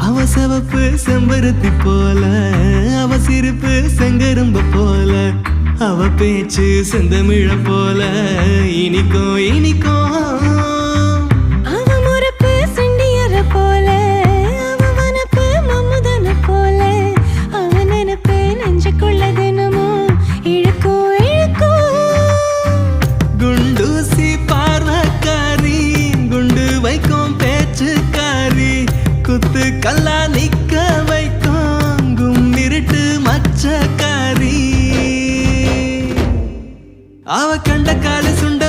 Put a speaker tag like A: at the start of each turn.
A: அவ சிவப்பு செம்பருத்தி போல, அவ சிரிப்பு செங்கரும்ப போல, அவ பேச்சு செந்தமிழ போல இனிக்கும் இனிக்கும்.
B: அவ முறப்பு சண்டியற போல, அவ வனப்பு மம்முதன போல, அவ நினைப்பு நெஞ்சுக்குள்ள தினமும் இழுக்கும் இழுக்கும்.
A: குண்டூசி பார்வக்காரி, குண்டு வைக்கும் பேச்சுக்காரி, குத்து கல்லா நிக்க வைக்கும் கும்மிருட்டு மச்சக்காரி. அவ கண்ட கால சுண்ட